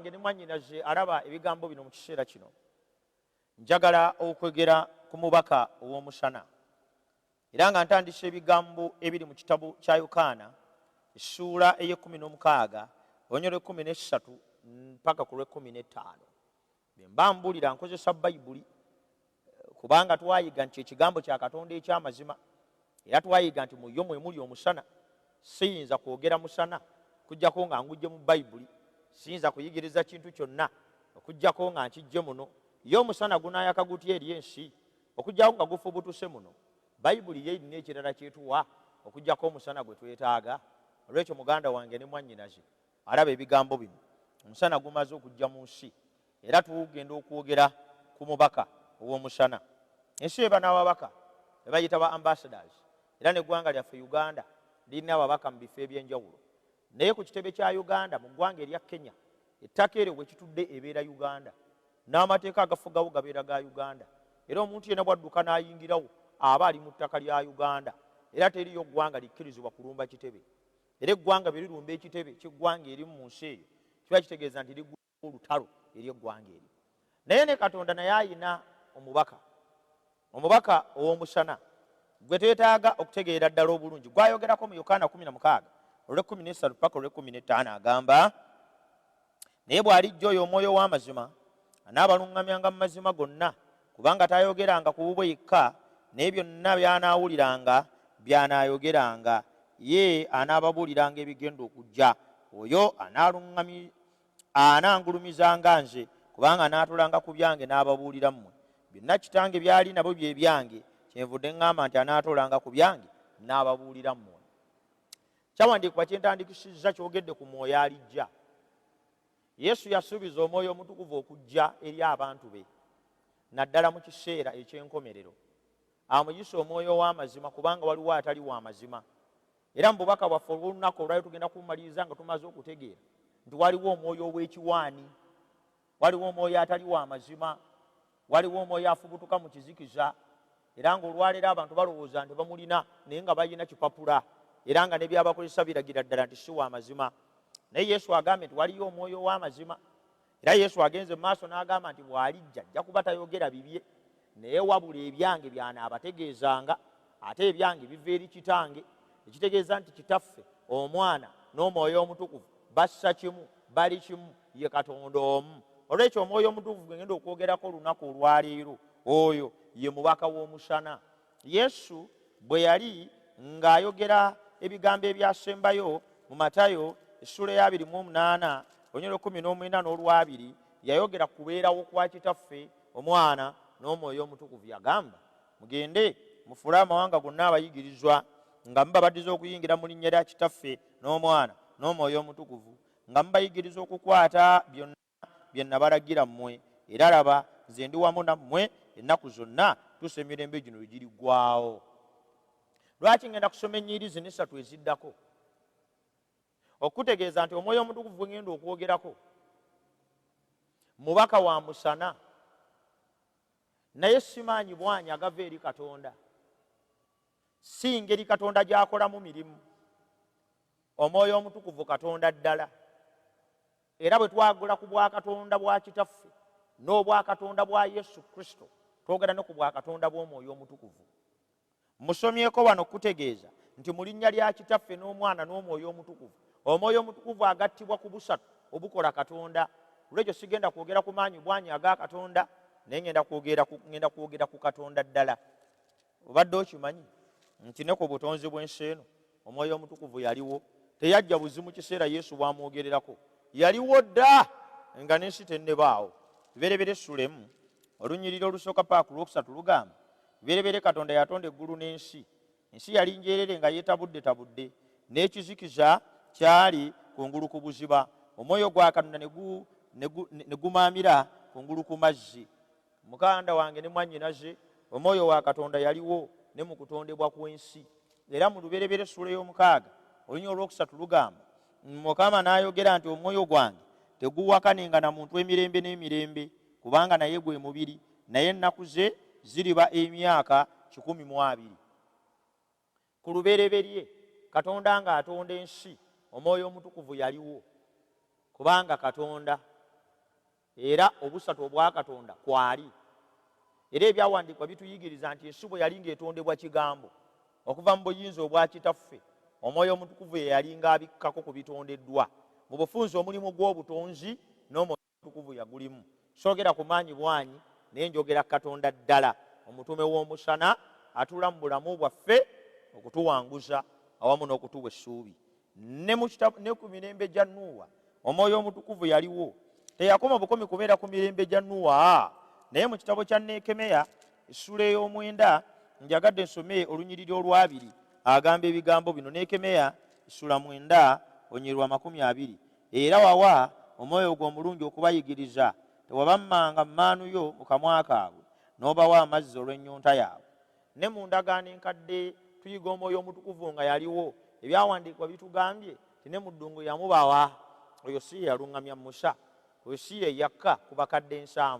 wange ne mwannyinaze alaba ebigambo bino mu kiseera kino, njagala okwegera ku mubaka ow'omusana, era nga ntandise ebigambo ebiri mu kitabo kya Yokaana essuula ey'e16 olunyo lw'e13 mpaka ku lw'e15. bwe mba mbuulira nkozesa Bayibuli kubanga twayiga nti ekigambo kya Katonda eky'amazima, era twayiga nti mu yo mwe muli omusana. Siyinza kwogera musana okuggyako nga ngujje mu Bayibuli, siyinza kuyigiriza kintu kyonna okuggyako nga nkijje muno. Ye omusana gunaayaka gutya eri ensi okuggyako nga gufubutuse muno? Bayibuli ye erina ekirala kyetuwa okuggyako omusana gwe twetaaga. Olwekyo muganda wange ne mwannyinaze alaba ebigambo bino, omusana gumaze okujja mu nsi, era tugenda okwogera ku mubaka ow'omusana. Ensi eba n'ababaka be bayita ba ambassadors, era n'eggwanga lyaffe Uganda lirina ababaka mu bifo eby'enjawulo. Naye ku kitebe kya Uganda mu ggwanga erya Kenya, ettaka eryo bwe kitudde ebeera Uganda, n'amateeka agafugawo gabeera ga Uganda, era omuntu yenna bwadduka n'ayingirawo aba ali mu ttaka lya Uganda, era teriyo ggwanga likkirizibwa kulumba kitebe. Era eggwanga bye lirumba ekitebe ky'eggwanga erimu mu nsi eyo, kiba kitegeeza nti liggwa olutalo eri eggwanga eryo. Naye ne Katonda naye ayina omubaka, omubaka ow'omusana gwe twetaaga okutegeera ddala obulungi, gwayogerako mu Yokaana 16 olw'e13 paka olw'e15. Agamba, naye bw'alijja oyo Omwoyo w'amazima anaabaluŋŋamyanga mu mazima gonna, kubanga taayogeranga ku bubwe yekka, naye byonna by'anaawuliranga by'anaayogeranga, ye anaababuuliranga ebigenda okujja. Oyo anaangulumizanga nze, kubanga anaatulanga ku byange n'ababuulira mmwe. Byonna Kitange byali nabo bye byange, kyenvudde ŋŋamba nti anaatulanga ku byange n'ababuulira mmwe. Kyawandiikibwa kye ntandikisizza kyogedde ku Mwoyo alijja. Yesu yasuubiza Omwoyo Omutukuvu okujja eri abantu be, naddala mu kiseera eky'enkomerero. Amuyisa Omwoyo w'amazima kubanga waliwo atali wa mazima. Era mu bubaka bwaffe olw'olunaku olwali tugenda kumaliriza nga tumaze okutegeera nti waliwo omwoyo ow'ekiwaani, waliwo omwoyo atali wa mazima, waliwo omwoyo afubutuka mu kizikiza, era ng'olwaleero abantu balowooza nti bamulina naye nga balina kipapula, era nga ne byabakozesa biragira ddala nti si wa mazima. Naye Yesu agambye nti waliyo omwoyo w'amazima, era Yesu agenze mu maaso n'agamba nti bw'alijja ajja kuba tayogera bibye, naye wabula ebyange by'anaabategeezanga, ate ebyange biva eri Kitange, ekitegeeza nti Kitaffe, Omwana n'Omwoyo Omutukuvu bassa kimu, bali kimu, ye Katonda omu. Olwekyo Omwoyo Omutukuvu gwe ngenda okwogerako olunaku olwaleero, oyo ye mubaka w'omusana. Yesu bwe yali ng'ayogera ebigambo ebyasembayo mu Matayo essuula ya 28 olunyo 19 n'olwabiri, yayogera kubeerawo kwa Kitaffe, Omwana n'Omwoyo Omutukuvu. Yagamba, mugende mufuule amawanga gonna abayigirizwa, nga mubabatiza okuyingira mu linnya lya Kitaffe n'Omwana n'Omwoyo Omutukuvu, nga mubayigiriza okukwata byonna bye nabalagira mmwe, era laba nze ndi wamu nammwe ennaku zonna tuusa emirembe gino we giriggwaawo. Lwaki ngenda kusoma ennyiriri zino 3 eziddako? Okutegeeza nti Omwoyo Omutukuvu gwe ngenda okwogerako mubaka wa musana, naye simaanyi bwanyi agava eri Katonda, si ngeri Katonda gy'akolamu mirimu. Omwoyo Omutukuvu Katonda ddala, era bwe twagula ku bwakatonda bwa Kitaffe n'obwakatonda bwa Yesu Kristo, twogera ne ku bwakatonda bw'Omwoyo Omutukuvu. Musomyeko wano kutegeeza nti mu linnya lya Kitaffe n'Omwana n'Omwoyo Omutukuvu, Omwoyo Omutukuvu agattibwa ku busatu obukola Katonda. Olwekyo sigenda kwogera ku maanyi bwanyi aga Katonda, naye ngenda kwogera ku Katonda ddala. Obadde okimanyi nti ne ku butonzi bw'ensi eno Omwoyo Omutukuvu yaliwo, teyajja buzimu kiseera Yesu bw'amwogererako, yaliwo dda nga n'ensi tennebaawo. Biberebere essuula 1 olunyiriri olusooka paaka olwokusatu lugamba, biberebere Katonda yatonda eggulu n'ensi. Ensi yali njeerere nga yeetabudde, n'ekizikiza kyali kungulu ku buziba. Omwoyo gwa Katonda ne gumaamira kungulu ku mazzi. Muganda wange ne mwannyinaze, Omwoyo wa Katonda yaliwo ne mu kutondebwa kw'ensi. Era mu luberebere essuula y'omukaaga olunyiriri olwokusatu lugamba, Mukama n'ayogera nti omwoyo gwange teguwakanenga na muntu emirembe n'emirembe, kubanga naye gwe mubiri, naye ennaku ze ziriba emyaka 120. Ku lubereberye Katonda ng'atonda ensi, Omwoyo Omutukuvu yaliwo, kubanga Katonda era obusatu obwa Katonda kwali. Era ebyawandiikibwa bituyigiriza nti ensi bwe yali ng'etondebwa kigambo okuva mu buyinza obwa kitaffe, Omwoyo Omutukuvu ye yali ng'abikkako ku bitondeddwa. Mu bufunze omulimu gw'obutonzi n'Omwoyo Omutukuvu yagulimu. Soogera ku maanyi bwanyi naye njogera Katonda ddala, omutume w'omusana atuula mu bulamu bwaffe okutuwanguza awamu n'okutuwa essuubi. Ne ku mirembe gya Nuuwa Omwoyo Omutukuvu yaliwo. Teyakoma bukomi kubeera ku mirembe gya Nuuwa, naye mu kitabo kya Neekemeya essula ey'omwenda njagadde nsome olunyiriri olwabiri agamba ebigambo bino. Neekemeya essula 9 onyirwa 20. Era wawa omwoyo gwo omulungi okubayigiriza, tewabammanga mmaanu yo mu kamwa kaabwe, n'obawa amazzi olw'ennyonta yaabwe. Ne mu ndagaano enkadde tuyiga Omwoyo Omutukuvu nga yaliwo. Ebyawandiikibwa bitugambye ti ne mu ddungu yamubawa. Oyo si ye yaluŋŋamya Musa, oyo si ye yakka ku bakadde 7,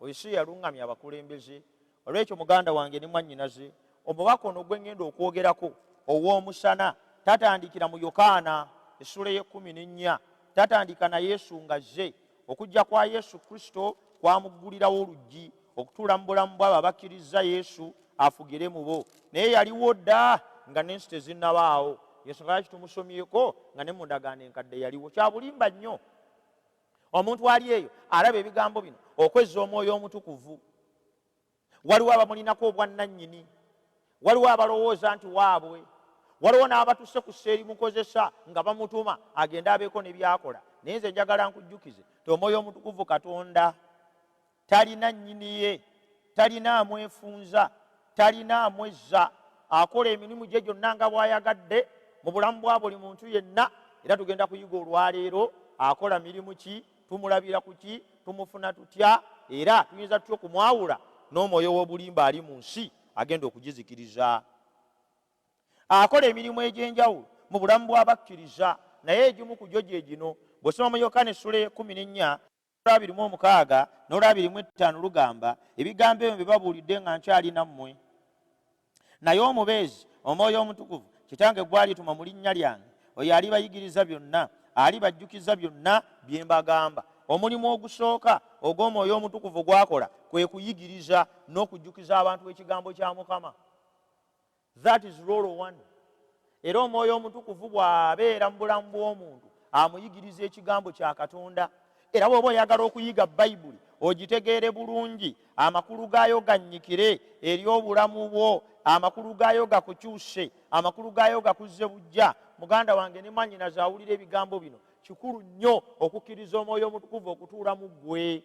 oyo si ye yaluŋŋamya abakulembeze. Olw'ekyo muganda wange ne mwannyinaze, omubaka ono gwe ŋŋenda okwogerako ow'omusana tatandikira mu Yokaana essula ye-14, tatandika na Yesu ng'azze. Okujja kwa Yesu Kristo kwamuggulirawo oluggi okutuula mu bulamu bw'abo abakkiriza Yesu afugire mu bo. Naye yaliwo dda nga n'ensi tezinnabaawo. Yesu nga kitumusomyeko nga ne mu ndagaano enkadde yaliwo. Kya bulimba nnyo omuntu ali eyo alaba ebigambo bino okwezza Omwoyo Omutukuvu. Waliwo abamulinako obwannannyini, waliwo abalowooza nti waabwe, waliwo n'abatuse ku sseeri mukozesa nga bamutuma agende abeeko ne byakola. Naye nze njagala nkujjukize ti Omwoyo Omutukuvu Katonda talina nnyini ye, talina amwefunza, talina amwezza. Akola emirimu gye gyonna nga bw'ayagadde mu bulamu bwa buli muntu yenna. Era tugenda kuyiga olwaleero akola mirimu ki, tumulabira ku ki, tumufuna tutya, era tuyinza tutya okumwawula n'omwoyo w'obulimba ali mu nsi agenda okugizikiriza. Akola emirimu egy'enjawulo mu bulamu bw'abakkiriza, naye egimu ku gyo gye gino. Bw'osoma mu Yokaana essula ye-14 olwa 24 n'olwa 25 lugamba, ebigambo ebyo bye babuulidde nga nkyali nammwe. Naye omubeezi Omwoyo Omutukuvu Kitange gw'alituma mu linnya lyange, oyo alibayigiriza byonna, alibajjukiza byonna bye mbagamba. Omulimu ogusooka ogw'Omwoyo Omutukuvu gwakola kwe kuyigiriza n'okujjukiza abantu ekigambo kya Mukama. That is role 1. Era Omwoyo Omutukuvu bw'abeera mu bulamu bw'omuntu amuyigiriza ekigambo kya Katonda. Era bw'oba oyagala okuyiga Bayibuli ogitegeere bulungi, amakulu gaayo gannyikire eri obulamu bwo, amakulu gaayo gakukyuse, amakulu gaayo gakuzze bujja, muganda wange ne mwannyinaze awulira ebigambo bino, kikulu nnyo okukkiriza Omwoyo Omutukuvu okutuula mu ggwe.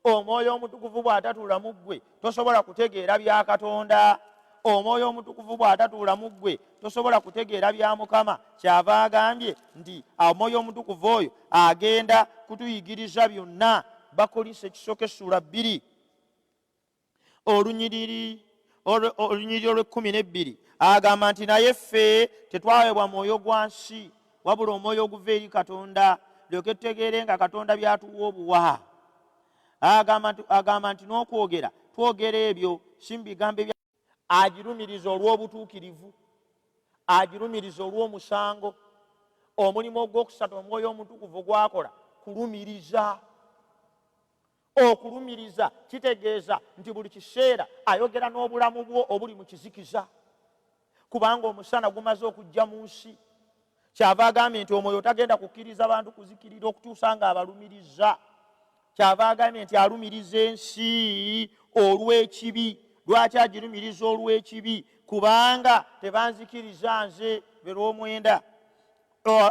Omwoyo Omutukuvu bw'atatuula mu ggwe tosobola kutegeera bya Katonda. Omwoyo Omutukuvu bw'atatuula mu ggwe tosobola kutegeera bya Mukama. Kyava agambye nti Omwoyo Omutukuvu oyo agenda kutuyigiriza byonna. Bakolise ekisooka essula 2 olunyiriri olw'12 agamba nti naye ffe tetwaweebwa mwoyo gwa nsi, wabula omwoyo oguva eri Katonda, lyoke tutegeere nga Katonda byatuwa obuwa. Agamba nti n'okwogera twogera ebyo si mu bigambo ebya agirumiriza olw'obutuukirivu, agirumiriza olw'omusango. Omulimu ogwokusatu Omwoyo Omutukuvu gwakola kulumiriza. Okulumiriza kitegeeza nti buli kiseera ayogera n'obulamu bwo obuli mu kizikiza, kubanga omusana gumaze okujja mu nsi. Kyava agambye nti omwoyo tagenda kukkiriza bantu kuzikirira okutuusa nga abalumiriza. Kyava agambye nti alumiriza ensi olw'ekibi. Lwaki agirumiriza olw'ekibi? Kubanga tebanzikiriza nze, be lw'omwenda.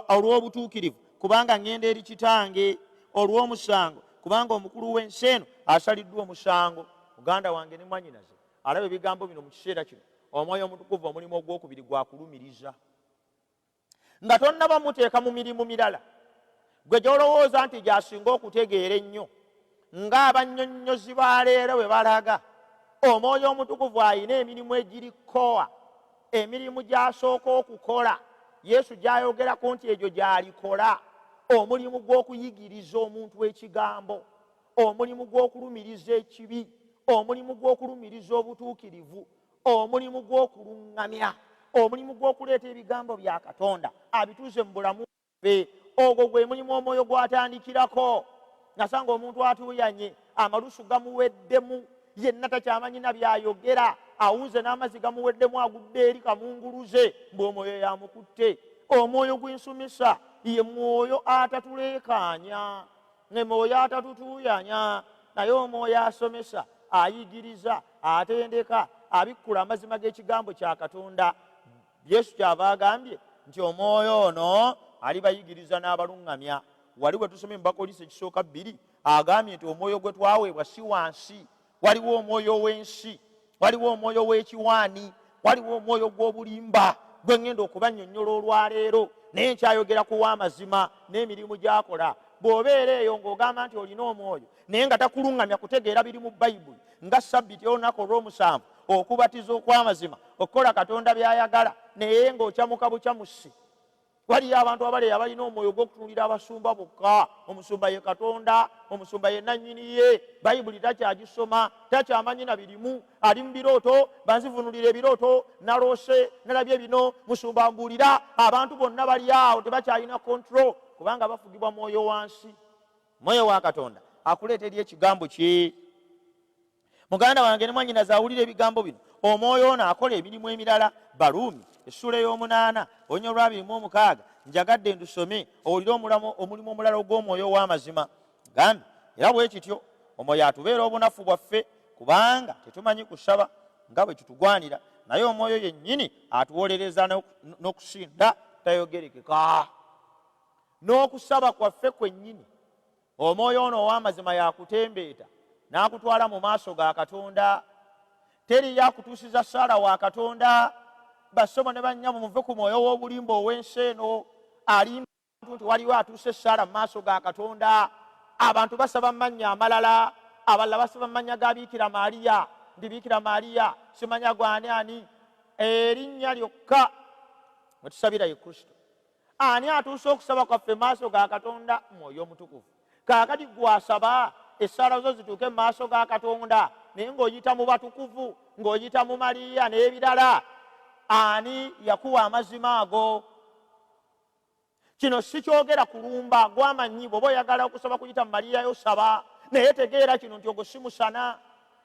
Olw'obutuukirivu, kubanga ŋŋenda eri Kitange. Olw'omusango, kubanga omukulu w'ensi eno asaliddwa omusango. Muganda wange ne mwannyinaze alaba ebigambo bino mu kiseera kino. Omwoyo Omutukuvu omulimu ogwokubiri gwa kulumiriza. Nga tonnaba muteeka mu mirimu mirala, gwe gy'olowooza nti gy'asinga okutegeera ennyo, ng'abannyonnyozi ba leero bwe balaga. Omwoyo Omutukuvu alina emirimu egirikoa, emirimu gy'asooka okukola. Yesu gy'ayogerako nti egyo gy'alikola. Omulimu gw'okuyigiriza omuntu ekigambo, omulimu gw'okulumiriza ekibi, omulimu gw'okulumiriza obutuukirivu, omulimu gw'okuluŋŋamya, omulimu gw'okuleeta ebigambo bya Katonda abituuze mu bulamu bwe. Ogwo gwe mulimu omwoyo gw'atandikirako. nasanga omuntu atuuyanye amalusu gamuweddemu yenna takyamanyi na byayogera awuze n'amazzi gamuweddemu agudde eri kamunguluze ng'omwoyo yamukutte. Omwoyo gw'ensumisa ye mwoyo atatuleekaanya, ne mwoyo atatutuuyanya, naye omwoyo asomesa, ayigiriza, atendeka, abikkula amazima g'ekigambo kya Katonda. Yesu kyava agambye nti omwoyo ono alibayigiriza n'abaluŋŋamya. Wali bwe tusoma Mubakolisi ekisooka 2 agambye nti omwoyo gwe twaweebwa si wansi, waliwo omwoyo w'ensi, waliwo omwoyo w'ekiwaani, waliwo omwoyo gw'obulimba gwe ŋŋenda okubannyonnyola olwaleero, naye nkyayogera ku w'amazima n'emirimu gy'akola. Bw'obeera eyo ng'ogamba nti olina omwoyo naye nga takuluŋŋamya kutegeera biri mu Bayibuli, nga Ssabbiiti olunaku olw'omusanvu, okubatiza okw'amazima, okukola Katonda by'ayagala, naye ng'okyamuka bukyamusi. Waliyo abantu abaleero abalina omwoyo gw'okutunulira abasumba bokka. Omusumba ye Katonda, omusumba ye nannyini ye. Bayibuli takyagisoma, takyamanyi na birimu, ali mu birooto, banzivunulira ebirooto, naloose nalabye bino, musumba mbuulira. Abantu bonna bali awo tebakyalina kontrol, kubanga bafugibwa mwoyo wansi. Mwoyo wa Katonda akuleetera ekigambo kye. Muganda wange ne mwannyinaze awulira ebigambo bino, omwoyo ono akola emirimu emirala. Baluumi essula ey'omunaana olunya olw'26 njagadde ndusome owulire omulimu omulala ogw'omwoyo w'amazima. Gambye era bwe kityo omwoyo atubeera obunafu bwaffe, kubanga tetumanyi kusaba nga bwe kitugwanira, naye omwoyo yennyini atuwolereza n'okusinda tayogerekeka. N'okusaba kwaffe kwennyini omwoyo ono ow'amazima yakutembeeta n'akutwala mu maaso ga Katonda. Teri yakutuusiza Saala wa Katonda. Basoma ne bannyabo muve ku mwoyo w'obulimba ow'ensi eno alimba nti waliwo atuuse Saala mu maaso ga Katonda. Abantu basaba mannya amalala, abalala basaba mannya ga Biikira Maaliya, ndi Biikira Maaliya simanya gwani ani. Erinnya lyokka mwe tusabira ye Kristo. Ani atuuse okusaba kwaffe maaso ga Katonda? Mwoyo Omutukuvu. Kaakati gwasaba essaala zo zituuke mu maaso ga Katonda, naye ng'oyita mu batukuvu, ng'oyita mu Maliya n'ebirala, ani yakuwa amazima ago? Kino si kyogera kulumba, gwamanyi bw'oba oyagala okusaba kuyita mu Maliya yosaba, naye tegeera kino nti ogwo si musana.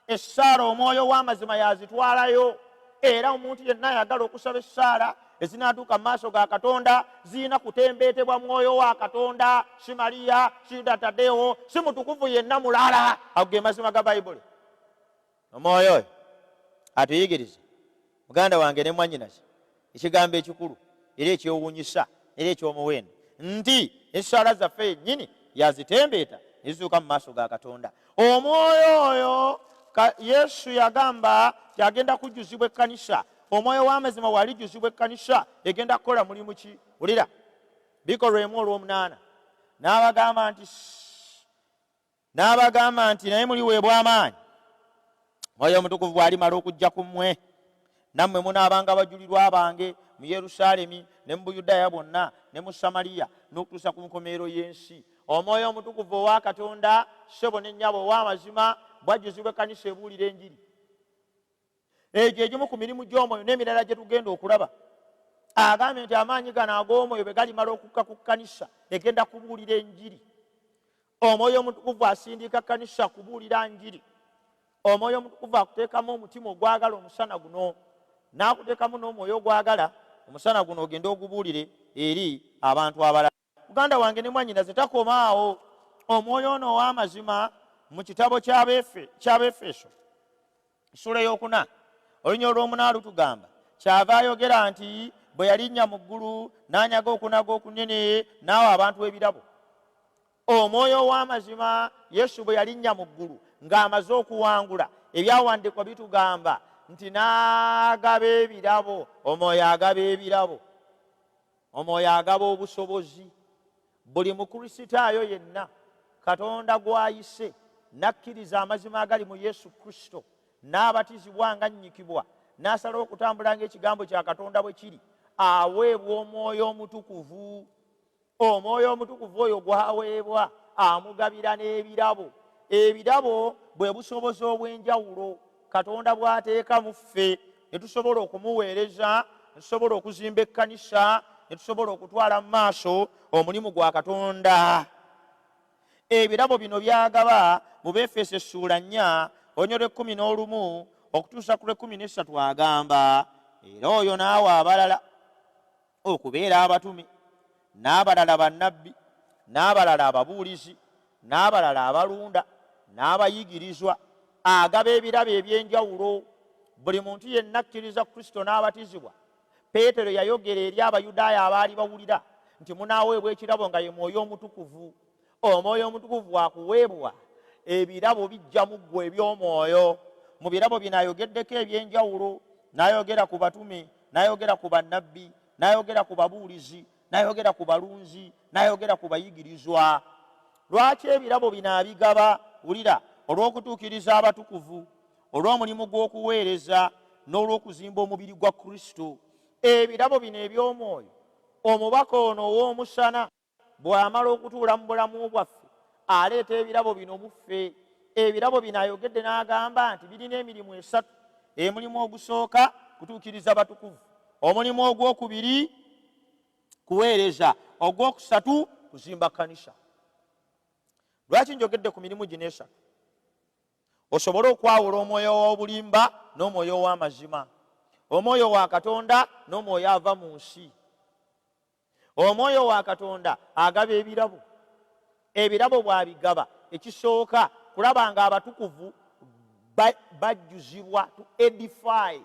Essaala omwoyo w'amazima yazitwalayo, era omuntu yenna ayagala okusaba essaala ezinaatuuka mu maaso ga Katonda zirina kutembeetebwa mwoyo wa Katonda, si Maliya, si Yuda Taddewo, si mutukuvu yenna mulala. Ago ge mazima ga Bayibuli. Omwoyo oyo atuyigiriza, muganda wange ne mwannyinaze, ekigambo ekikulu era ekyewuunyisa era ekyomuwendo nti essaala zaffe yennyini yazitembeeta ne zituuka mu maaso ga Katonda. Omwoyo oyo Yesu yagamba kyagenda kujjuzibwa ekkanisa. Omwoyo w'amazima walijjuzibwa ekkanisa egenda kukola mulimu ki? Wulira Bikolwa 1:8 n'abagamba nti naye muliweebwa amaanyi Mwoyo Omutukuvu bw'alimala okujja ku mmwe, nammwe munaabanga abajulirwa bange mu Yerusaalemi ne mu Buyudaaya bwonna ne mu Samaliya n'okutuusa ku nkomerero y'ensi. Omwoyo Omutukuvu owa Katonda, ssebo ne nnyabo ow'amazima, bwajjuzibwa ekkanisa ebuulira enjiri. Egyo egimu ku mirimu gy'omwoyo n'emirala gye tugenda okulaba. Agambye nti amaanyi gano ag'omwoyo bwe galimala okukka ku kkanisa egenda kubuulira enjiri. Omwoyo Omutukuvu asindika kkanisa kubuulira njiri. Omwoyo Omutukuvu akuteekamu omutima ogwagala omusana guno, n'akuteekamu n'omwoyo ogwagala omusana guno ogende ogubuulire eri abantu abalala. Muganda wange ne mwannyinaze takoma awo. Omwoyo ono ow'amazima mu kitabo ky'Abefeso essula ey'okuna olunya olw'omunaana lutugamba kyava ayogera nti bwe yalinnya mu ggulu n'anyaga okunaga okunene n'awa abantu ebirabo. Omwoyo ow'amazima Yesu bwe yalinnya mu ggulu ng'amaze okuwangula, ebyawandiikwa bitugamba nti n'agaba ebirabo. Omwoyo agaba ebirabo, omwoyo agaba obusobozi. Buli mukristaayo yenna Katonda gw'ayise n'akkiriza amazima agali mu Yesu Kristo n'abatizibwa nga nnyikibwa n'asalawo okutambula ng'ekigambo kya Katonda bwe kiri, aweebwa Omwoyo Omutukuvu. Omwoyo Omutukuvu oyo gw'aweebwa amugabira n'ebirabo. Ebirabo bwe busobozi obw'enjawulo Katonda bw'ateeka mu ffe ne tusobola okumuweereza, ne tusobola okuzimba ekkanisa, ne tusobola okutwala mu maaso omulimu gwa Katonda. ebirabo bino byagaba mu Befeso essuula 4 onyole 11 okutuusa ku 13 agamba, era oyo n'awa abalala okubeera abatume, n'abalala bannabbi, n'abalala ababuulizi, n'abalala abalunda, n'abayigirizwa, agaba ebirabo eby'enjawulo. Buli muntu yenna akkiriza Kristo n'abatizibwa. Peetero yayogera eri Abayudaaya abaali bawulira nti munaaweebwa ekirabo nga ye Mwoyo Omutukuvu. Omwoyo Omutukuvu wakuweebwa, ebirabo bijja mu ggwe eby'omwoyo. Mu birabo bino ayogeddeko eby'enjawulo, n'ayogera ku batume, n'ayogera ku bannabbi, n'ayogera ku babuulizi, n'ayogera ku balunzi, n'ayogera ku bayigirizwa. Lwaki ebirabo bino abigaba? Wulira, olw'okutuukiriza abatukuvu, olw'omulimu gw'okuweereza, n'olw'okuzimba omubiri gwa Kristo. Ebirabo bino eby'omwoyo, omubaka ono ow'omusana bw'amala okutuula mu bulamu bwaffe, aleeta ebirabo bino mu ffe. Ebirabo bino ayogedde n'agamba nti birina emirimu 3. Omulimu ogusooka kutuukiriza batukuvu, omulimu ogwokubiri kuweereza, ogwokusatu kuzimba kkanisa. Lwaki njogedde ku mirimu gino 3? Osobole okwawula omwoyo w'obulimba n'omwoyo w'amazima, omwoyo wa Katonda n'omwoyo ava mu nsi. Omwoyo wa Katonda agaba ebirabo. Ebirabo bw'abigaba, ekisooka kulaba nga abatukuvu bajjuzibwa, to edify.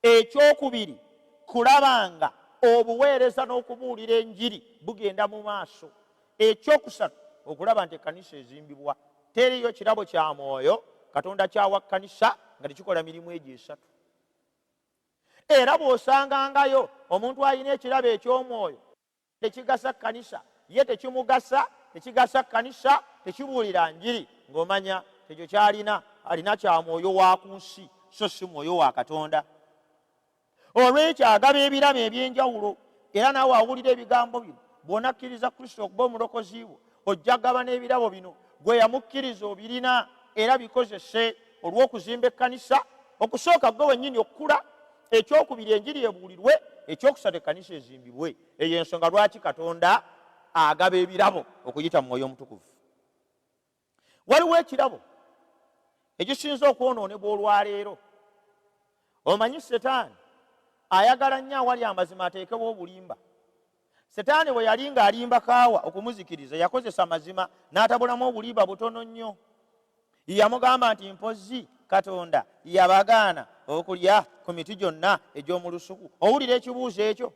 Ekyokubiri kulaba nga obuweereza n'okubuulira enjiri bugenda mu maaso. Ekyokusatu okulaba nti ekkanisa ezimbibwa. Teriyo kirabo kya mwoyo Katonda kyawa kkanisa nga tekikola mirimu egyo 3. Era bw'osangangayo omuntu alina ekirabo eky'omwoyo tekigasa kkanisa, ye tekimugasa, tekigasa kkanisa, tekibuulira njiri, ng'omanya ekyo kyalina alina kya mwoyo wa ku nsi, so si mwoyo wa Katonda. Olw'ekyo agaba ebirabo eby'enjawulo, era naawe awulira ebigambo bino. Bw'onakkiriza Kristo okuba omulokozi wo, ojja kugaba n'ebirabo bino. Gwe yamukkiriza obirina era bikozese olw'okuzimba ekkanisa. Okusooka gwe wennyini okukula, ekyokubiri enjiri ebuulirwe, ekyokusatu ekkanisa ezimbibwe. Eyo ensonga lwaki Katonda agaba ebirabo okuyita Mwoyo Omutukuvu. Waliwo ekirabo ekisinza okwonoonebwa olwaleero. Omanyi Setaani ayagala nnyo awali amazima ateekewo obulimba. Setaani bwe yali ng'alimba kaawa okumuzikiriza, yakozesa mazima n'atabulamu obulimba butono nnyo. Yamugamba nti mpozi Katonda yabagaana okulya ku miti gyonna egy'omu lusuku. Owulira ekibuuzo ekyo?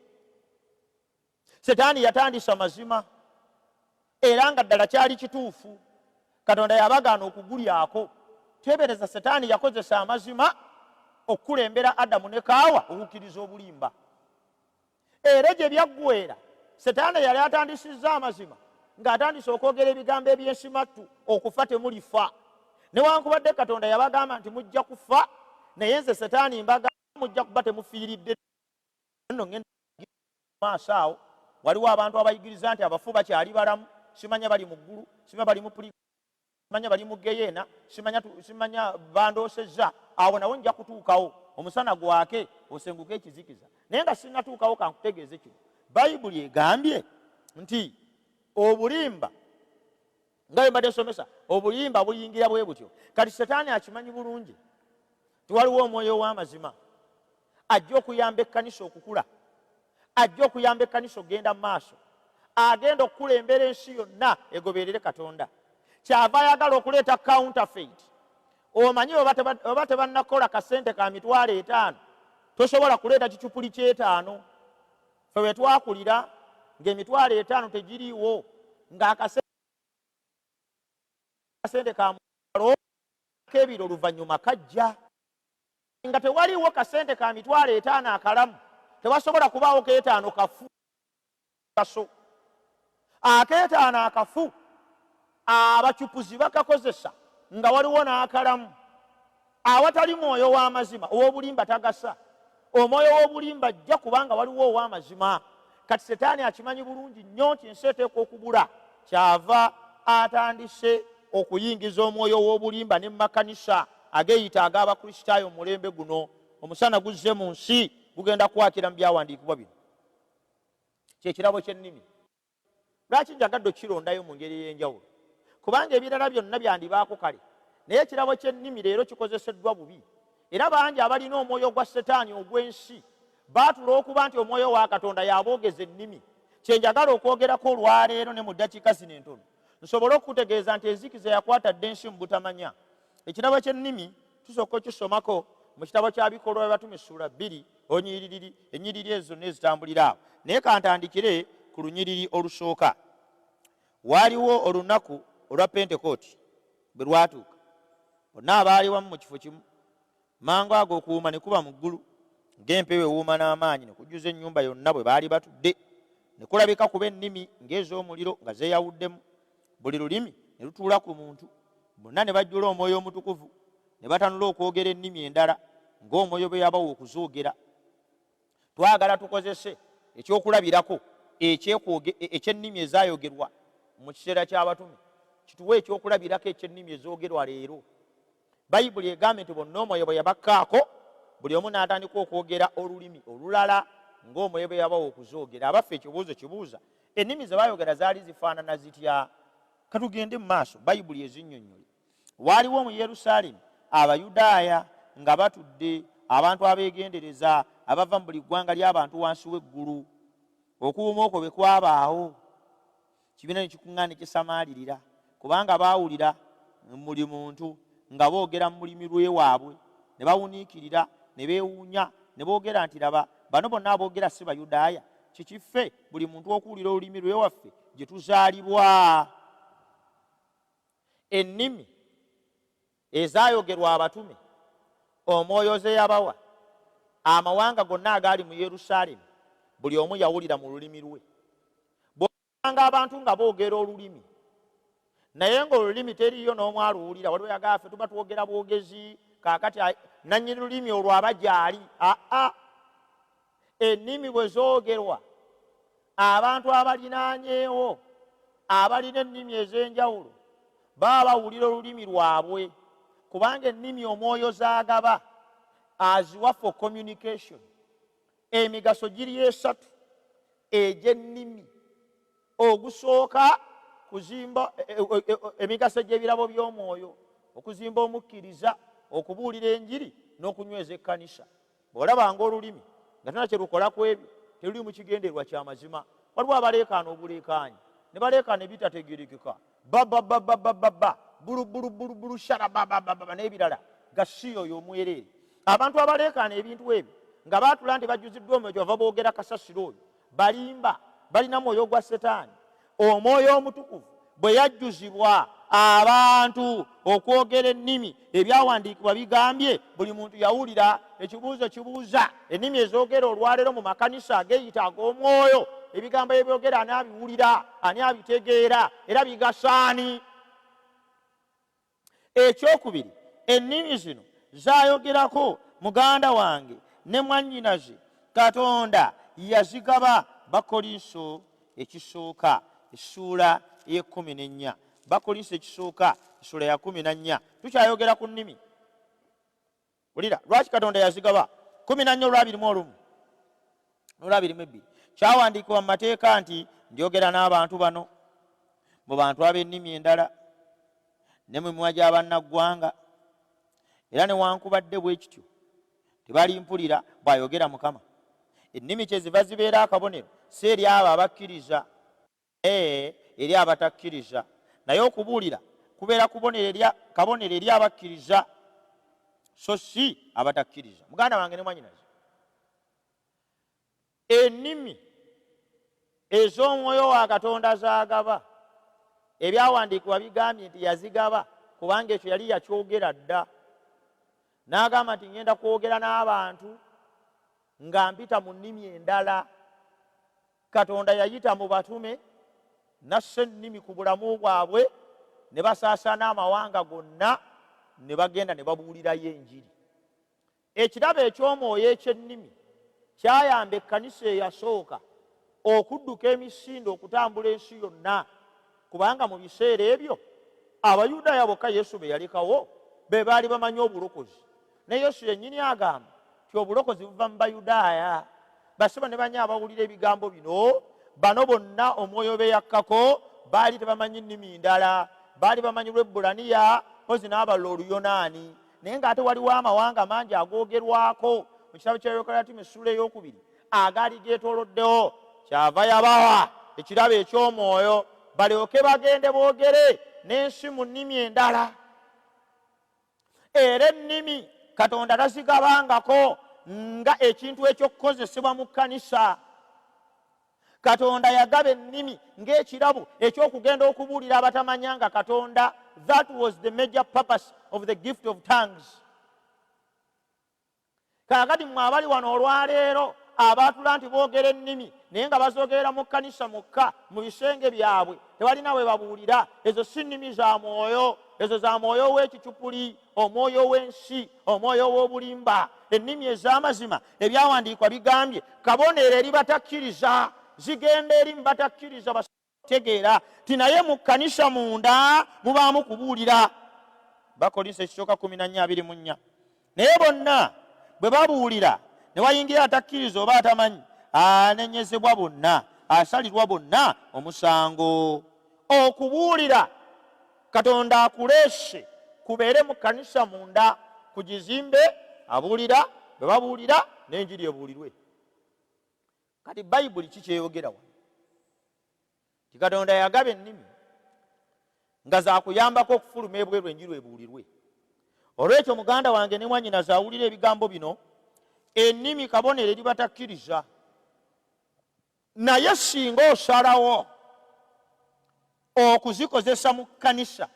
Setaani yatandisa mazima era nga ddala kyali kituufu. Katonda yabagaana okugulyako. Tebereza, Setaani yakozesa amazima okukulembera Adamu ne kaawa okukkiriza obulimba. Era gye byaggweera, Setaani yali atandisizza amazima ng'atandisa okwogera ebigambo eby'ensimattu, okufa temulifa. Newankubadde Katonda yabagamba nti mujja kufa, naye nze Setaani mbagamba mujja kuba temufiiridde. Nno ngenda maaso awo waliwo abantu abayigiriza nti abafu bakyali balamu, simanya bali mu ggulu, simanya bali mu puli, simanya bali mu geyeena, simanya bandoosezza. Awo nawo nja kutuukawo, omusana gwake osenguke ekizikiza. Naye nga sinnatuukawo kankutegeeze kino. Bayibuli egambye nti obulimba, nga bwe mbadde nsomesa, obulimba buyingira bwe butyo. Kati Setaani akimanyi bulungi tiwaliwo omwoyo w'amazima ajja okuyamba ekkanisa okukula, ajja okuyamba ekkanisa okugenda mu maaso, agenda okukulembera ensi yonna egoberere Katonda. Kyava ayagala okuleeta counterfeit. Omanyi oba tebannakola kasente ka $5,000 tosobola kuleeta kicupuli ky'ettaano. Ffe bwe twakulira ng'emitwalo 5 tegiriiwo, ng'akasente ka mwalo k'ebiro oluvannyuma kajja. Nga tewaliiwo kasente ka $5,000 akalamu, tewasobola kubaawo k'ettaano kafu kaso. Ak'ettaano akafu abacupuzi bakakozesa nga waliwo n'akalamu. Awatali mwoyo w'amazima, ow'obulimba tagasa. Omwoyo w'obulimba ajja kubanga waliwo ow'amazima. Kati Setaani akimanyi bulungi nnyo nti ensi eteekwa okubula. Kyava atandise okuyingiza omwoyo w'obulimba ne mu makanisa ageeyita ag'Abakristaayo mu mulembe guno. Omusana guzze mu nsi, gugenda kwakira mu byawandiikibwa bino. Kyekirabo ky'ennimi. Lwaki njagadde okirondayo mu ngeri ey'enjawulo? Kubanga ebirala byonna byandibaako kale, naye ekirabo ky'ennimi leero kikozeseddwa bubi. Era bangi abalina omwoyo gwa Setaani ogw'ensi baatula okuba nti omwoyo wa Katonda y'aboogeza ennimi. Kye njagala okwogerako olwaleero ne mu ddakiika zino entono, nsobole okutegeeza nti enzikiza yakwata dda ensi mu butamanya. Ekirabo ky'ennimi tusooka okisomako mu kitabo kya Bikolwa by'Abatume Ssuula 2 ennyiriri ezo zonna ezitambulira awo. Naye kantandikire ku lunyiriri olusooka. Waaliwo olunaku olwa Pentekooti bwe lwatuuka, bonna abaali wamu mu kifo kimu, mangu ago okuwuuma ne kuba mu ggulu ng'empewo ewuuma n'amaanyi, ne kujjuza ennyumba yonna bwe baali batudde. Ne kulabika kuba ennimi ng'ez'omuliro nga zeeyawuddemu, buli lulimi ne lutuula ku muntu. Bonna ne bajjula Omwoyo Omutukuvu, ne batanula okwogera ennimi endala ng'Omwoyo bwe yabawa okuzoogera. Twagala tukozese ekyokulabirako eky'ennimi ezaayogerwa mu kiseera ky'abatume, kituwe ekyokulabirako eky'ennimi ezoogerwa leero. Bayibuli egambye nti bonna Omwoyo bwe yabakkaako, buli omu n'atandika okwogera olulimi olulala ng'Omwoyo bwe yabawa okuzoogera. Abaffe ekibuuzo kibuuza, ennimi ze baayogera zaali zifaanana zitya? Katugende mu maaso, Bayibuli ezinnyonnyole. Waaliwo mu Yerusaalemi Abayudaaya nga batudde, abantu abeegendereza abava mu buli ggwanga ly'abantu wansi w'eggulu. Okuwuuma okwo bwe kwabaawo, kibiina ne kikuŋŋaana ne kisamaalirira, kubanga baawulira buli muntu nga boogera mu lulimi lw'ewaabwe, ne bawuniikirira, ne beewuunya, ne boogera nti laba, bano bonna aboogera si Bayudaaya? Kikiffe buli muntu okuwulira olulimi lw'ewaffe gye tuzaalibwa. Ennimi ezaayogerwa abatume, Omwoyo ze yabawa, amawanga gonna agaali mu Yerusaalemi, buli omu yawulira mu lulimi lwe. Bw'osanga abantu nga boogera olulimi, naye ng'olulimi teriyo n'omu aluwulira, waliwo yagala ffe tuba twogera bwogezi, kaakati nannyini lulimi olwo aba gy'ali. Ennimi bwe zoogerwa, abantu abalinaanyeewo, abalina ennimi ez'enjawulo, baba bawulira olulimi lwabwe, kubanga ennimi Omwoyo z'agaba aziwa for communication. Emigaso giri esatu egy'ennimi. Ogusooka kuzimba emigaso egy'ebirabo by'Omwoyo, okuzimba omukkiriza, okubuulira enjiri n'okunyweza ekkanisa. Bw'olabanga olulimi nga tonna kye lukola ku ebyo, teruli mu kigendererwa kya mazima. Waliwo abaleekaana obuleekaanyi, ne baleekaana ebitategeerekeka, babababababa bulubulubulubulu sharababababa n'ebirala nga si oyo omwereere. Abantu abaleekaana ebintu ebyo nga baatula nti bajjuziddwa Omwoyo kyebava boogera kasasiro oyo, balimba, balina mwoyo gwa Setaani. Omwoyo Omutukuvu bwe yajjuzibwa abantu okwogera ennimi, ebyawandiikibwa bigambye buli muntu yawulira. Ekibuuzo kibuuza, ennimi ezoogera olwaleero mu makanisa ageeyita ag'Omwoyo, ebigambo ebyogera ani abiwulira, ani abitegeera, era bigasaani? Ekyokubiri, ennimi zino zaayogerako muganda wange ne mwannyinaze, Katonda yazigaba. Bakolinso ekisooka essuula y'e14. Bakolinso ekisooka essuula ya 14. Tukyayogera ku nnimi. Wulira, lwaki Katonda yazigaba? 14:21 n'olw'abiri. Kyawandiikibwa mu mateeka nti njogera n'abantu bano mu bantu ab'ennimi endala ne mu mimwa gy'abannaggwanga, era newankubadde bwe kityo tebalimpulira, bw'ayogera Mukama. Ennimi kyeziva zibeera akabonero, si eri abo abakkiriza, eri abatakkiriza. Naye okubuulira kubeera kabonero eri abakkiriza, so si abatakkiriza. Muganda wange ne mwannyinaze, ennimi ez'Omwoyo wa Katonda z'agaba, ebyawandiikibwa bigambye nti yazigaba, kubanga ekyo yali yakyogera dda. N'agamba nti ngenda kwogera n'abantu nga mpita mu nnimi endala. Katonda yayita mu batume, nassa ennimi ku bulamu bwabwe, ne basaasaana amawanga gonna, ne bagenda ne babuulirayo enjiri. Ekirabo eky'omwoyo eky'ennimi kyayamba ekkanisa eyasooka okudduka emisinde okutambula ensi yonna, kubanga mu biseera ebyo Abayudaaya bokka Yesu be yalekawo be baali bamanyi obulokozi. Ne Yesu yennyini agamba nti obulokozi buva mu Bayudaaya. Basaba ne banya abawulira ebigambo bino bano bonna omwoyo beyakkako baali tebamanyi nnimi ndala, baali bamanyi Lwebbulaniya mpozi n'abalala Oluyonaani, naye ng'ate waliwo amawanga mangi agoogerwako mu kitabo kya Yokalatimu essula ey'okubiri agaali geetooloddewo. Kyava yabawa ekirabo eky'omwoyo balyoke bagende boogere n'ensi mu nnimi endala. Era ennimi Katonda tazigabangako nga ekintu ekyokukozesebwa mu kkanisa. Katonda yagaba ennimi ng'ekirabo eky'okugenda okubuulira abatamanyanga Katonda. That was the major purpose of the gift of tongues. Kaakati mmwe abali wano olwaleero abaatula nti boogera ennimi naye nga bazoogerera mu kkanisa mukka mu bisenge byabwe, tebalina we babuulira. Ezo si nnimi za mwoyo, ezo za mwoyo w'ekicupuli, omwoyo w'ensi, omwoyo w'obulimba. Ennimi ez'amazima ebyawandiikwa bigambye kabonero eri batakkiriza, zigenda eri mu batakkiriza bategeera ti naye mu kkanisa munda mubaamu kubuulira. Bakolinso ekisooka 14:24. Naye bonna bwe babuulira ne wayingira atakkiriza oba atamanyi, anenyezebwa bonna, asalirwa bonna omusango. Okubuulira Katonda akuleese kubeere mu kkanisa munda, kugizimbe abuulira, bwe babuulira n'enjiri ebuulirwe. Kati Bayibuli kikyeyogera wano ti Katonda yagaba ennimi nga zaakuyambako okufuluma ebweru enjiri ebuulirwe. Olwekyo muganda wange ne mwannyinaze awulira ebigambo bino, ennimi kabonero eri batakkiriza. Naye singa osalawo okuzikozesa mu kkanisa,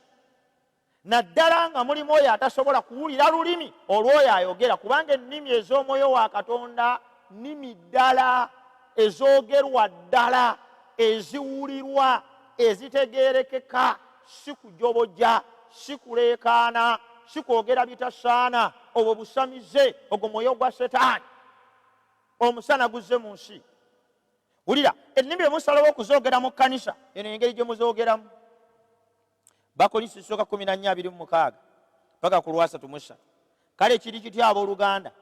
naddala nga mulimu oyo atasobola kuwulira lulimi olw'oyo ayogera, kubanga ennimi ez'omwoyo wa Katonda nnimi ddala, ezoogerwa ddala, eziwulirwa, ezitegeerekeka, si kujoboja, si kuleekaana, si kwogera bitasaana. Obwo busamize, ogwo mwoyo gwa Setaani. Omusana guzze mu nsi. Wulira, ennimi emusalawo okuzoogera mu kkanisa, eno engeri gye muzoogeramu. Bakolinso ekisooka 14:26 paka ku 3:3. Kale kiri kitya abooluganda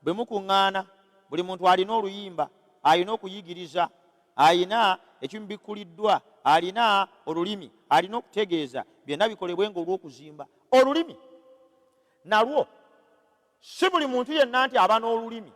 bwe mukuŋŋaana, buli muntu alina oluyimba, alina okuyigiriza, alina ekimubikkuliddwa, alina olulimi, alina okutegeeza, byonna bikolebwenga olw'okuzimba. Olulimi nalwo si buli muntu yenna nti aba n'olulimi.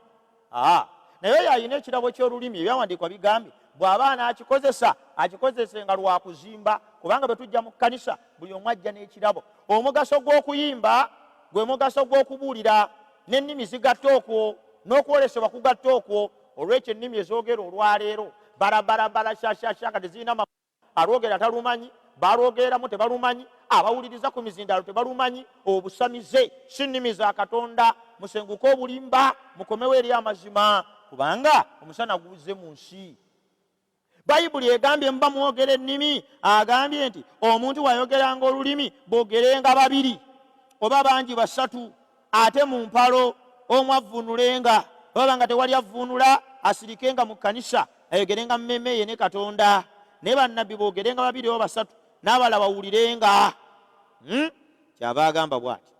Naye oyo alina ekirabo ky'olulimi, ebyawandiikwa bigambye bw'aba n'akikozesa akikozese nga lwakuzimba, kubanga bwe tujja mu kkanisa buli omu ajja n'ekirabo. Omugaso gw'okuyimba gwe mugaso gw'okubuulira, n'ennimi zigatta okwo, n'okwolesebwa kugatta okwo. Olw'ekyo ennimi ezoogera olwaleero barabarabara shashashaka tezirina makulu. Alwogera talumanyi, balwogereramu tebalumanyi, abawuliriza ku mizindalo tebalumanyi. Obusamize si nnimi za Katonda. Musenguke obulimba, mukomewo eri amazima, kubanga omusana guzze mu nsi. Bayibuli egambye muba mwogera ennimi, agambye nti omuntu wayogeranga olulimi boogerenga babiri oba bangi basatu, ate mu mpalo omu avvuunulenga. Oba nga tewali avvuunula asirikenga mu kkanisa, ayogerenga mu mmeeme ye ne Katonda. Naye bannabbi boogerenga babiri oba basatu, n'abalala bawulirenga. Kyava agamba bw'ati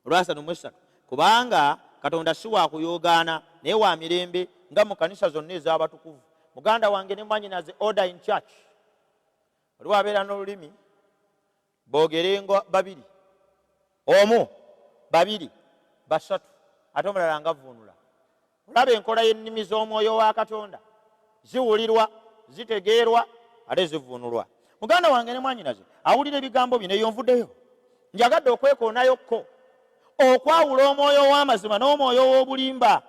olwasatu, kubanga Katonda si wa kuyoogaana naye wa mirembe nga mu kkanisa zonna ez'abatukuvu. Muganda wange ne mwannyinaze order in church, waliwo abeera n'olulimi boogerenga babiri, omu, babiri, basatu, ate omulala nga avvuunula. Olaba enkola y'ennimi z'omwoyo wa Katonda, ziwulirwa, zitegeerwa, ate zivvuunulwa. Muganda wange ne mwannyinaze awulira ebigambo bino, eyo nvuddeyo, njagadde okwekoonayokko okwawula omwoyo w'amazima n'omwoyo w'obulimba.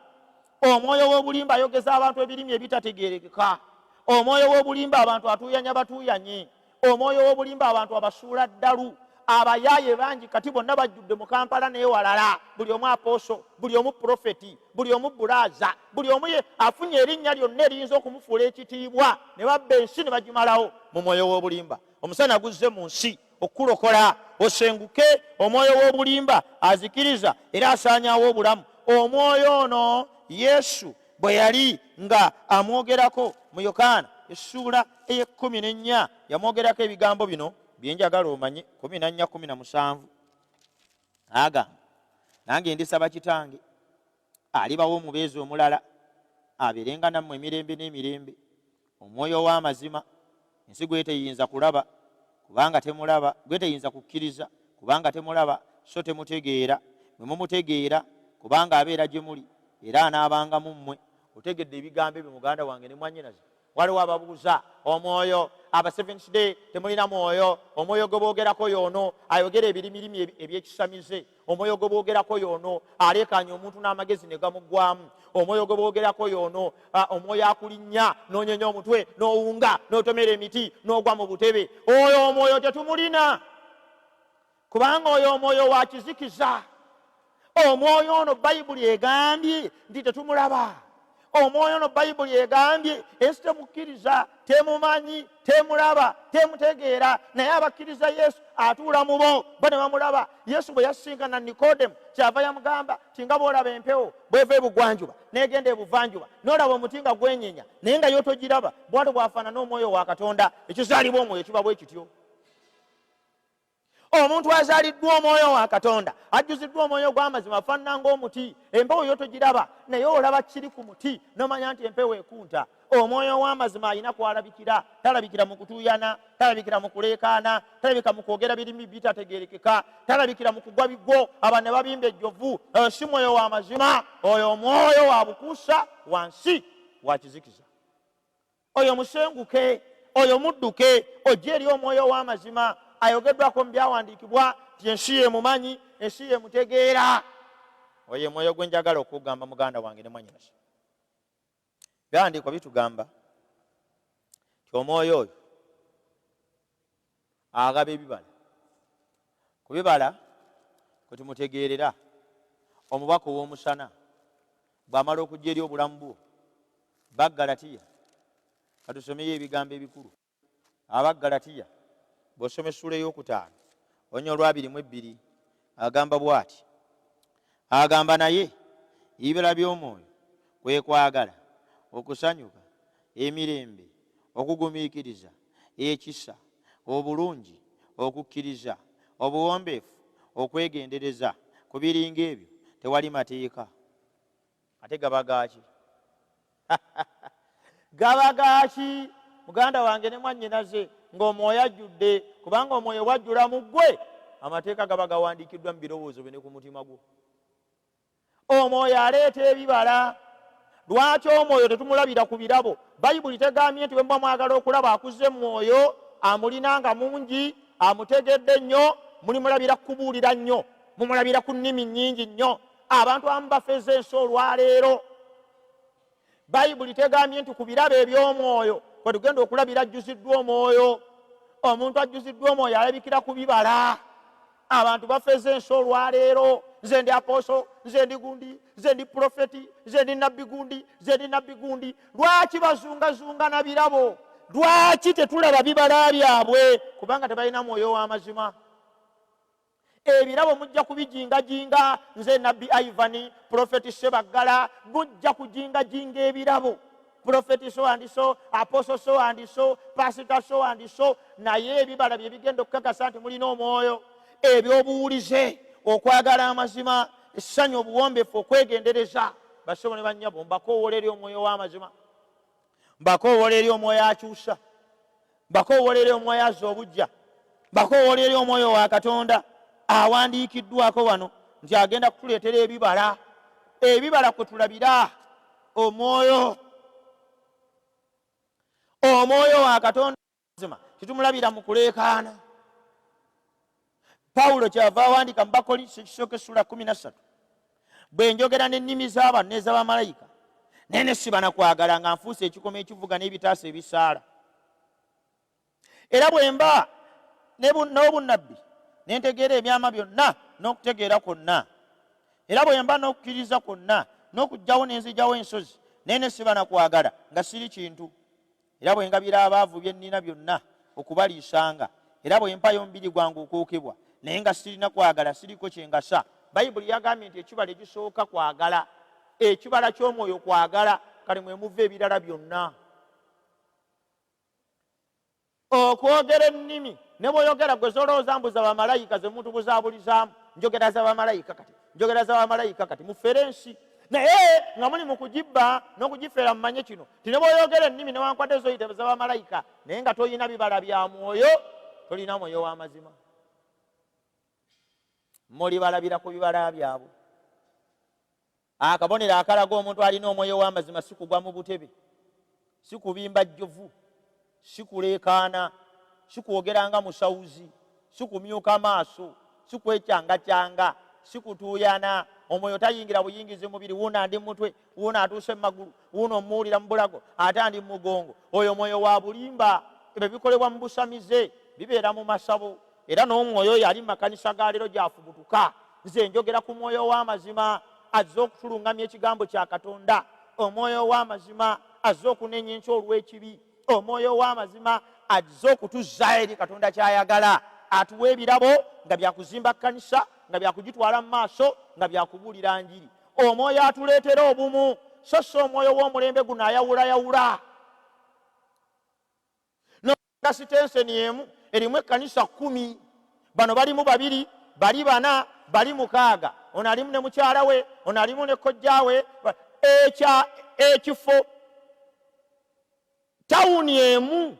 Omwoyo w'obulimba ayogeza abantu ebirimi ebitategeerekeka. Omwoyo w'obulimba abantu atuuyanya batuuyanye. Omwoyo w'obulimba abantu abasuula ddalu. Abayaaye bangi kati bonna bajjudde mu Kampala n'ewalala, buli omu apooso, buli omu profeti, buli omu bulaaza, buli omu ye afunye erinnya lyonna eriyinza okumufuula ekitiibwa, ne babba ensi ne bagimalawo mu mwoyo w'obulimba. Omusana guzze mu nsi okukulokola, osenguke. Omwoyo w'obulimba azikiriza era asaanyaawo obulamu. Omwoyo ono Yesu bwe yali nga amwogerako mu Yokaana essuula ey'e14 yamwogerako ebigambo bino byenjagala omanye. 14:17 agamba, nange ndisaba Kitange alibawo omubeezi omulala abeerenga nammwe emirembe n'emirembe, omwoyo ow'amazima ensi gwe teyinza kulaba kubanga temulaba, gwe teyinza kukkiriza kubanga temulaba so temutegeera, mwe mumutegeera kubanga abeera gye muli era anaabanga mu mmwe. Otegedde ebigambo ebyo muganda wange ne mwannyinaze? Waliwo ababuuza omwoyo, aba Seventh Day temulina mwoyo, omwoyo gwe boogerako y'ono ayogera ebirimirimi ebyekisamize, omwoyo gwe boogerako y'ono aleekaanya omuntu n'amagezi ne gamuggwamu, omwoyo gwe boogerako y'ono omwoyo akulinnya n'onyenya omutwe n'owunga n'otomera emiti n'ogwa mu butebe. Oyo omwoyo tetumulina kubanga oyo omwoyo wa kizikiza. Omwoyo ono Bayibuli egambye nti tetumulaba. Omwoyo ono Bayibuli egambye ensi temukkiriza, temumanyi, temulaba, temutegeera, naye abakkiriza Yesu atuula mu bo, bo ne bamulaba. Yesu bwe yasisinkana Nikodemu kyava yamugamba ti nga bw'olaba empewo bw'eva ebugwanjuba n'egenda ebuvanjuba n'olaba omuti nga gwenyenya naye nga y'otogiraba, bw'atyo bw'afaanana omwoyo wa Katonda. Ekizaalibwa omwoyo kiba bwe kityo. Omuntu azaaliddwa omwoyo wa Katonda ajjuziddwa omwoyo gw'amazima afaanana ng'omuti. Empewo yo togiraba naye olaba kiri ku muti n'omanya nti empewo ekunta. Omwoyo w'amazima alina kwalabikira, talabikira mu kutuuyana, talabikira mu kuleekaana, talabika mu kwogera birimi bitategeerekeka, talabikira mu kugwa bigwo abantu ne babimba ejjovu. Oyo si mwoyo w'amazima, oyo omwoyo wa bukuusa wansi wa kizikiza. Oyo musenguke, oyo mudduke, ojje eri omwoyo w'amazima ayogeddwako mu byawandiikibwa nti ensi yemumanyi, ensi yemutegeera. Oyo mwoyo gwe njagala okugamba muganda wange ne mwannyinaze. Byawandiikwa bitugamba nti omwoyo oyo agaba ebibala. Ku bibala kwe tumutegeerera omubaka ow'omusana bw'amala okujja eri obulamu bwo. Baggalatiya, katusomeyo ebigambo ebikulu. Abaggalatiya bw'osoma essula ey'okutaano onywa olw'abiri agamba bw'ati, agamba naye ebibala by'omwoyo kwe kwagala, okusanyuka, emirembe, okugumiikiriza, ekisa, obulungi, okukkiriza, obuwombeefu, okwegendereza. Ku biringa ebyo tewali mateeka. Ate gaba gaaki? Gaba gaaki muganda wange ne mwannyinaze ng'omwoyo ajjudde? Kubanga omwoyo wajjula mu ggwe, amateeka gaba gawandiikiddwa mu birowoozo byo ne ku mutima gwo. Omwoyo aleeta ebibala. Lwaki omwoyo tetumulabira ku birabo? Bayibuli tegambye nti bwe muba mwagala okulaba akuze mwoyo amulina nga mungi, amutegedde nnyo, mulimulabira kubuulira nnyo, mumulabira ku nnimi nnyingi nnyo. Abantu abamu bafeza ensi olwaleero. Bayibuli tegambye nti ku birabo eby'omwoyo kwe tugenda okulabira ajjuziddwa omwoyo. Omuntu ajjuziddwa omwoyo alabikira ku bibala. Abantu bafeza ensi olwaleero. Nze ndi aposo, nze ndi gundi, nze ndi profeti, nze ndi nabbi gundi, nze ndi nabbi gundi. Lwaki bazungazunga na birabo? Lwaki tetulaba bibala byabwe? Kubanga tebalina mwoyo w'amazima. Ebirabo mujja kubijingajinga. Nze nabbi Ivani, profeti Sebaggala, mujja kujingajinga ebirabo. Profeti so and so, apostle so and so, pastor so and so. Naye ebibala bye bigenda okukakasa nti mulina omwoyo. Ebyobuwulize, okwagala amazima, essanyu, obuwombeefu, okwegendereza. Basebo ne bannyabo, mbakoowola eri omwoyo w'amazima, mbakoowola eri omwoyo akyusa, mbakoowola eri omwoyo azza obujja, mbakoowola eri omwoyo wa Katonda awandiikiddwako wano nti agenda kutuleetera ebibala. Ebibala kwe tulabira omwoyo. Omwoyo wa Katonda titumulabira mu kuleekaana. Pawulo kyava awandiika mu Bakolinso ekisooka essula 13, bwe njogera n'ennimi z'abantu n'ez'abamalayika naye ne siba na kwagala nga nfuuse ekikomo ekivuga n'ebitaasa ebisaala. Era bwe mba n'obunnabbi ne ntegeera ebyama byonna n'okutegeera kwonna, era bwe mba n'okukkiriza kwonna n'okuggyawo n'enzigyawo ensozi, naye ne siba na kwagala nga siri kintu. Era bwe ngabira abaavu bye nnina byonna okubaliisanga, era bwe mpayo omubiri gwange okuukibwa, naye nga sirina kwagala siriko kyengasa. Bayibuli yagambye nti ekibala ekisooka kwagala, ekibala ky'omwoyo kwagala, kale mwe muva ebirala byonna. Okwogera ennimi ne bw'oyogera gwe zolowooza mbuza bamalayika ze muntu buzaabulizaamu, njogera za bamalayika kati, njogera za bamalayika kati. Mufere ensi naye nga muli mu kugibba n'okugifeera mumanye kino ti ne bw'oyogera ennimi newankwadde zoyita z'abamalayika naye nga toyina bibala bya mwoyo tolina mwoyo w'amazima. muli balabira ku bibala byabwe. Akabonero akalaga omuntu alina omwoyo w'amazima si kugwa mu butebe, si kubimba jjovu, si kuleekaana, si kwogera nga musawuzi, si kumyuka maaso, si kwecyanga-cyanga, si kutuuyana. Omwoyo tayingira buyingizi mubiri, wuuno andi mutwe, wuuno atuuse magulu, wuuno muwulira mu bulago, ate andi mugongo. Oyo mwoyo wa bulimba. Ebyo bikolebwa mu busamize, bibeera mu masabo. Era n'omwoyo oyo ali mu makanisa ga leero gyafubutuka. Nze njogera ku mwoyo w'amazima azze okutulungamya ekigambo kya Katonda. Omwoyo w'amazima azze okunenya enkya olw'ekibi. Omwoyo w'amazima azze okutuzza eri Katonda ky'ayagala. Atuwa ebirabo nga byakuzimba kanisa, nga byakugitwala mu maaso, nga byakubuulira njiri. Omwoyo atuleetera obumu, so si omwoyo w'omulembe guno ayawulayawula. Nga sitenseni emu erimu ekkanisa 10, bano balimu 2, bali 4, bali 6, ono alimu ne mukyala we, ono alimu ne kojja we, ekifo tawuni emu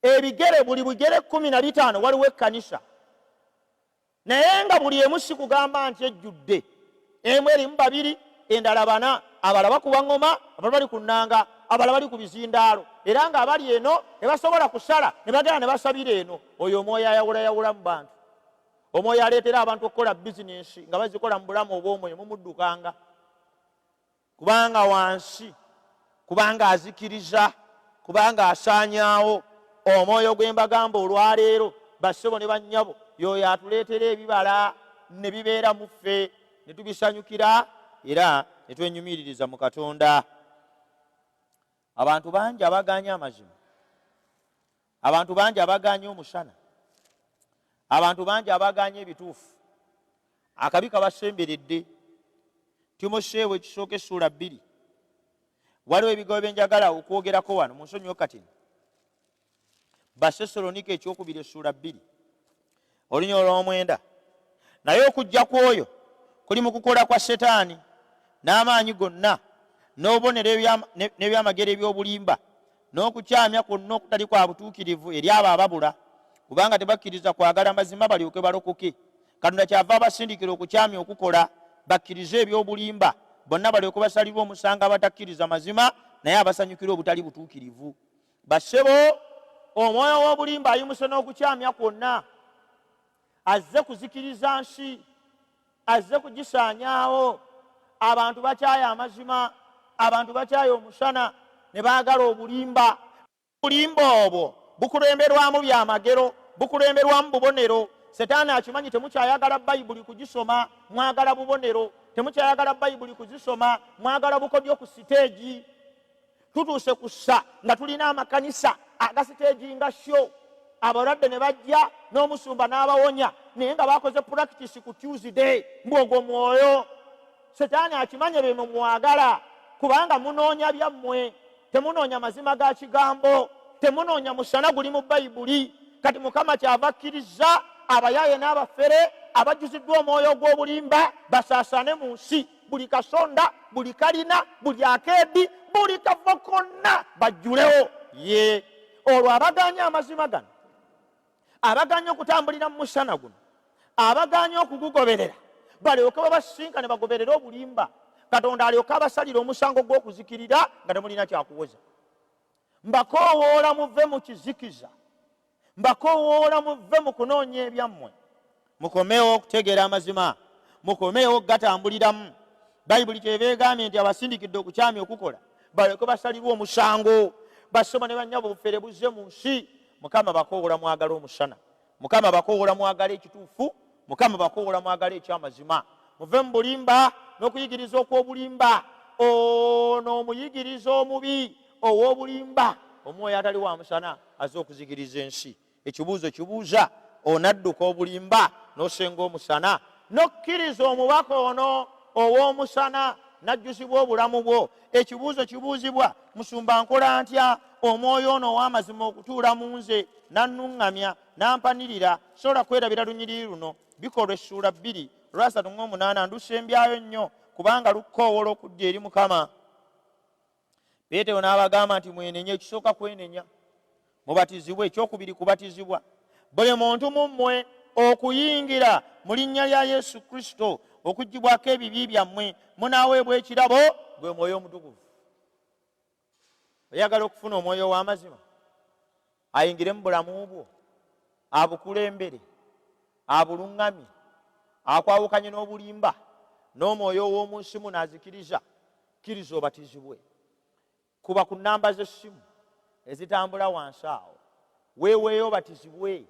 ebigere buli bigere 15 waliwo ekkanisa, naye nga buli emu si kugamba nti ejjudde. Emu erimu 2, endala 4, abalala bakuba ngoma, abalala bali ku nnanga, abalala bali ku bizindaalo, era nga abali eno tebasobola kusala ne bagenda ne basabira eno. Oyo omwoyo ayawulayawula mu bantu, omwoyo aleetera abantu okukola bizinensi nga bazikola mu bulamu obw'omwoyo mumuddukanga, kubanga wansi, kubanga azikiriza, kubanga asaanyaawo. Omwoyo gwe mbagamba olwaleero bassebo ne bannyabo, y'oyo atuleetera ebibala ne bibeera mu ffe ne tubisanyukira era ne twenyumiririza mu Katonda. Abantu bangi abaganya amazima, abantu bangi abaganya omusana, abantu bangi abaganya ebituufu. Akabi kabasemberedde. Timoseewo ekisooka essula 2. Waliwo ebigambo bye njagala okwogerako wano, munsonyiwo kati. Basessalonike ekyokubiri essula 2 olunya olw'omwenda. Naye okujja kw'oyo kuli mu kukola kwa Setaani n'amaanyi gonna n'obubonero n'ebyamagero eby'obulimba n'okukyamya kwonna okutali kwa butuukirivu eri abo ababula, kubanga tebakkiriza kwagala mazima balyoke balokoke. Katonda kyava abasindikira okukyamya okukola, bakkirize eby'obulimba, bonna balyoke basalirwe omusango abatakkiriza mazima naye abasanyukira obutali butuukirivu. Bassebo, omwoyo w'obulimba ayimuse n'okukyamya kwonna azze kuzikiriza nsi, azze kugisaanyaawo. Abantu bakyaya amazima, abantu bakyaya omusana ne baagala obulimba. Obulimba obwo bukulemberwamu byamagero, bukulemberwamu bubonero. Setaani akimanyi temukyayagala Bayibuli kugisoma, mwagala bubonero. Temukyayagala Bayibuli kuzisoma, mwagala bukodyo ku siteegi. Tutuuse kussa nga tulina amakanisa aga siteegi nga sho, abalwadde ne bajja n'omusumba n'abawonya, naye nga bakoze practice ku Tuesday. Mbwogwo mwoyo Setaani akimanye bye mwagala, kubanga munoonya byammwe, temunoonya mazima ga kigambo, temunoonya musana guli mu Bayibuli. Kati Mukama kyava akkiriza abayaaye n'abafere abajjuziddwa omwoyo gw'obulimba basaasaane mu nsi. Buli kasonda, buli kalina, buli akeedi, buli kavo konna bajjulewo. Ye olwo abaganya amazima gano, abaganya okutambulira mu musana guno, abaganya okugugoberera, balyoke babasinkane bagoberere obulimba. Katonda alyoke abasalira omusango gw'okuzikirira nga temulina kyakuwoza. Mbakoowoola muve mu kizikiza, mbakoowoola muve mu kunoonya ebyammwe, mukomewo okutegeera amazima, mukomewo okugatambuliramu. Bayibuli kyeva egambye nti abasindikidde okukyamya okukola balyoke basalirwe omusango. Basoma ne bannyabo obufere buzze mu nsi. Mukama bakoowoola mwagala omusana, Mukama bakoowoola mwagala ekituufu, Mukama bakoowoola mwagala ekyamazima. Muve mu bulimba n'okuyigiriza okw'obulimba. Ono omuyigiriza omubi ow'obulimba, omwoyo atali wa musana azze okuzikiriza ensi. Ekibuuzo kibuuza, onadduka obulimba n'osenga omusana n'okkiriza omubaka ono ow'omusana n'ajjusibwa obulamu bwo. Ekibuuzo kibuuzibwa, musumba nkola ntya omwoyo ono ow'amazima okutuula mu nze n'annuŋŋamya n'ampanirira? Sobola kwerabira lunyiriri luno, Bikolwa essula 2 Olwa 3:8 ndusembyayo nnyo kubanga lukoowoola okujja eri Mukama. Peetero n'abagamba nti mwenenye, ekisooka kwenenya mubatizibwe, ekyokubiri kubatizibwa. Buli muntu mu mmwe okuyingira mu linnya lya Yesu Kristo okuggibwako ebibi byammwe, munaaweebwa ekirabo gwe Mwoyo Omutukuvu. Oyagala okufuna omwoyo w'amazima ayingire mu bulamu bwo, abukulembere, abuluŋŋamye, akwawukanye n'obulimba n'omwoyo w'omu nsi muno azikiriza, kkiriza obatizibwe. Kuba ku nnamba z'essimu ezitambula wansi awo, weeweeyo obatizibwe.